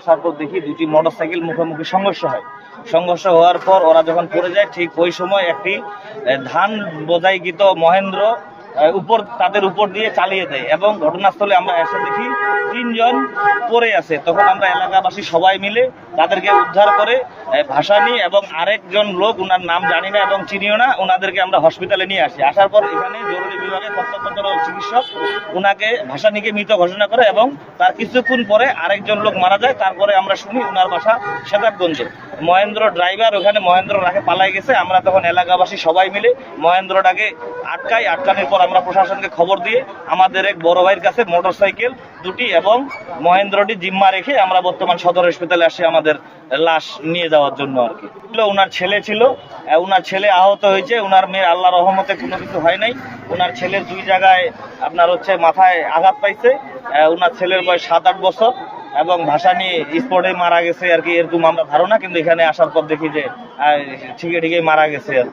তারপর দেখি দুটি মোটরসাইকেল মুখোমুখি সংঘর্ষ হয়। সংঘর্ষ হওয়ার পর ওরা যখন পড়ে যায়, ঠিক ওই সময় একটি ধান বোঝাইকৃত মহেন্দ্র তাদের উপর দিয়ে চালিয়ে দেয় এবং ঘটনাস্থলে আমরা এসে দেখি 3 জন পড়ে আছে। তখন আমরা এলাকাবাসী সবাই মিলে তাদেরকে উদ্ধার করে ভাসানী এবং আরেকজন লোক, ওনার নাম জানি না এবং চিনিও না, ওনাদেরকে আমরা হসপিটালে নিয়ে আসি। আসার পর এখানে জরুরি বিভাগে কর্তব্যরত চিকিৎসক ওনাকে ভাসানীকে মৃত ঘোষণা করে এবং তার কিছুক্ষণ পরে আরেকজন লোক মারা যায়। তারপরে আমরা শুনি ওনার বাসা সেতাবগঞ্জে। মহেন্দ্র ড্রাইভার ওখানে মহেন্দ্র রাখে পালাই গেছে। আমরা তখন এলাকাবাসী সবাই মিলে মহেন্দ্রটাকে আটকানোর পর আমরা প্রশাসনকে খবর দিয়ে আমাদের এক বড় ভাইয়ের কাছে মোটরসাইকেল দুটি এবং মহেন্দ্রটি জিম্মা রেখে আমরা বর্তমান সদর হাসপাতালে আসি আমাদের লাশ নিয়ে যাওয়ার জন্য আর কি। ওনার ছেলে ছিল, ওনার ছেলে আহত হয়েছে, ওনার মেয়ের আল্লাহর রহমতে কোনো কিছু হয় নাই। ওনার ছেলের 2 জায়গায় আপনার মাথায় আঘাত পাইছে। ওনার ছেলের বয়স 7-8 বছর এবং ভাসানী স্পটে মারা গেছে আর কি, এরকম আমরা ধারণা। কিন্তু এখানে আসার পর দেখি যে ঠিকই মারা গেছে আর